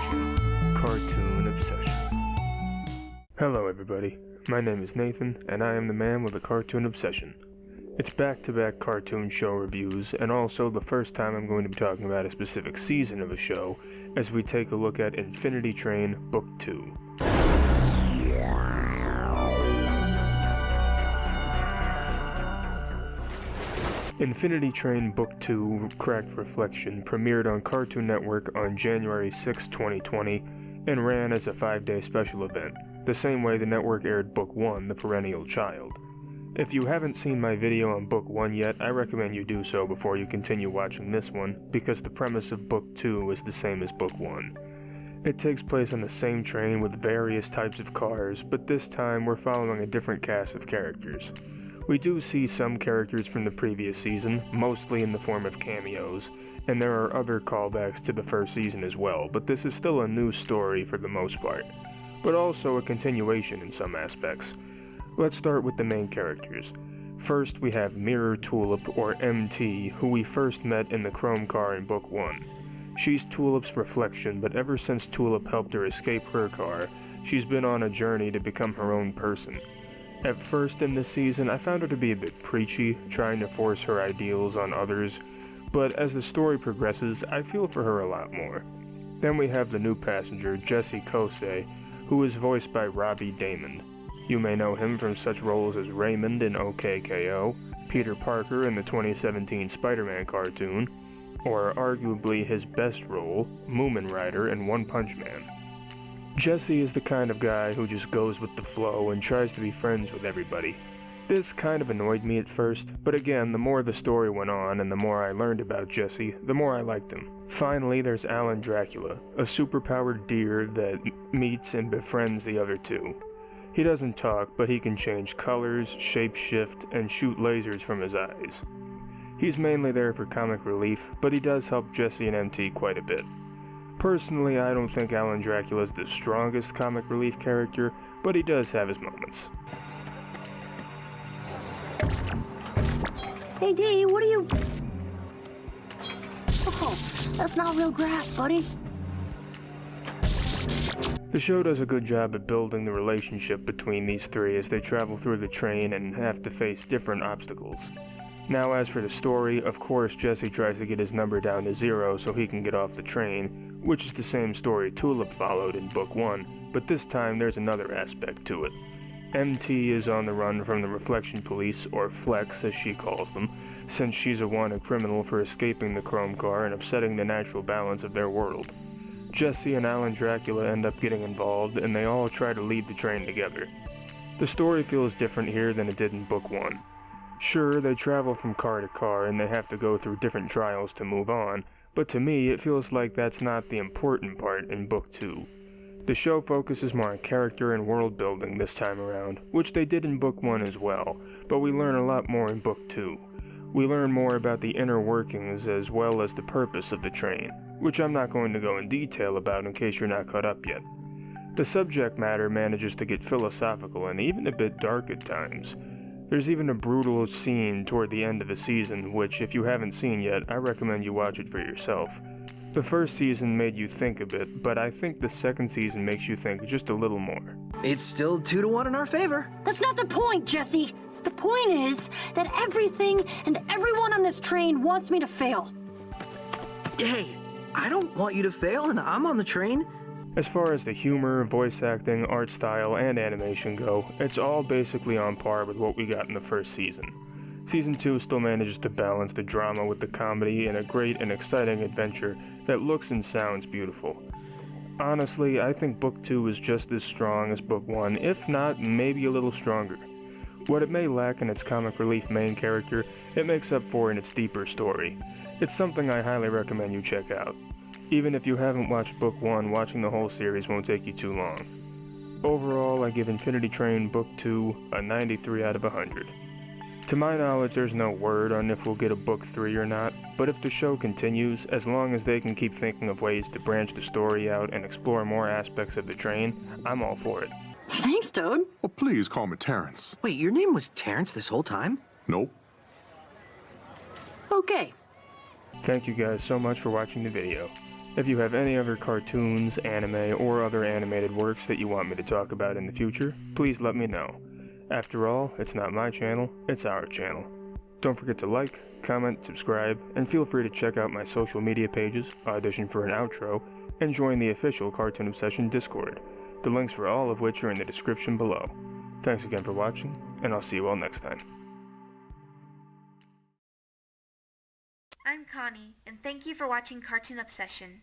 Cartoon Obsession. Hello everybody, my name is Nathan, and I am the man with a cartoon obsession. It's back-to-back cartoon show reviews, and also the first time I'm going to be talking about a specific season of a show, as we take a look at Infinity Train Book 2. Infinity Train Book 2 Cracked Reflection premiered on Cartoon Network on January 6, 2020, and ran as a 5-day special event, the same way the network aired Book 1, The Perennial Child. If you haven't seen my video on Book 1 yet, I recommend you do so before you continue watching this one, because the premise of Book 2 is the same as Book 1. It takes place on the same train with various types of cars, but this time we're following a different cast of characters. We do see some characters from the previous season, mostly in the form of cameos, and there are other callbacks to the first season as well, but this is still a new story for the most part, but also a continuation in some aspects. Let's start with the main characters. First, we have Mirror Tulip, or MT, who we first met in the Chrome car in Book 1. She's Tulip's reflection, but ever since Tulip helped her escape her car, she's been on a journey to become her own person. At first in this season, I found her to be a bit preachy, trying to force her ideals on others, but as the story progresses, I feel for her a lot more. Then we have the new passenger, Jesse Kosei, who is voiced by Robbie Daymond. You may know him from such roles as Raymond in OKKO, Peter Parker in the 2017 Spider-Man cartoon, or arguably his best role, Moomin Rider in One Punch Man. Jesse is the kind of guy who just goes with the flow and tries to be friends with everybody. This kind of annoyed me at first, but again, the more the story went on and the more I learned about Jesse, the more I liked him. Finally, there's Alan Dracula, a superpowered deer that meets and befriends the other two. He doesn't talk, but he can change colors, shapeshift, and shoot lasers from his eyes. He's mainly there for comic relief, but he does help Jesse and MT quite a bit. Personally, I don't think Alan Dracula is the strongest comic relief character, but he does have his moments. Hey Dee, what are you... Oh, that's not real grass, buddy. The show does a good job at building the relationship between these three as they travel through the train and have to face different obstacles. Now as for the story, of course Jesse tries to get his number down to 0 so he can get off the train, which is the same story Tulip followed in Book 1, but this time there's another aspect to it. MT is on the run from the Reflection Police, or Flex as she calls them, since she's a wanted criminal for escaping the Chrome car and upsetting the natural balance of their world. Jesse and Alan Dracula end up getting involved, and they all try to lead the train together. The story feels different here than it did in Book 1. Sure, they travel from car to car and they have to go through different trials to move on, but to me it feels like that's not the important part in Book 2. The show focuses more on character and world building this time around, which they did in Book 1 as well, but we learn a lot more in Book 2. We learn more about the inner workings as well as the purpose of the train, which I'm not going to go in detail about in case you're not caught up yet. The subject matter manages to get philosophical and even a bit dark at times. There's even a brutal scene toward the end of the season, which if you haven't seen yet, I recommend you watch it for yourself. The first season made you think a bit, but I think the second season makes you think just a little more. It's still 2-1 in our favor. That's not the point, Jesse. The point is that everything and everyone on this train wants me to fail. Hey, I don't want you to fail, and I'm on the train. As far as the humor, voice acting, art style, and animation go, it's all basically on par with what we got in the first season. Season 2 still manages to balance the drama with the comedy in a great and exciting adventure that looks and sounds beautiful. Honestly, I think Book 2 is just as strong as Book 1, if not, maybe a little stronger. What it may lack in its comic relief main character, it makes up for in its deeper story. It's something I highly recommend you check out. Even if you haven't watched Book 1, watching the whole series won't take you too long. Overall, I give Infinity Train Book 2 a 93 out of 100. To my knowledge, there's no word on if we'll get a Book 3 or not, but if the show continues, as long as they can keep thinking of ways to branch the story out and explore more aspects of the train, I'm all for it. Thanks, Toad. Oh, please call me Terrence. Wait, your name was Terrence this whole time? Nope. Okay. Thank you guys so much for watching the video. If you have any other cartoons, anime, or other animated works that you want me to talk about in the future, please let me know. After all, it's not my channel, it's our channel. Don't forget to like, comment, subscribe, and feel free to check out my social media pages, audition for an outro, and join the official Cartoon Obsession Discord, the links for all of which are in the description below. Thanks again for watching, and I'll see you all next time. I'm Connie, and thank you for watching Cartoon Obsession.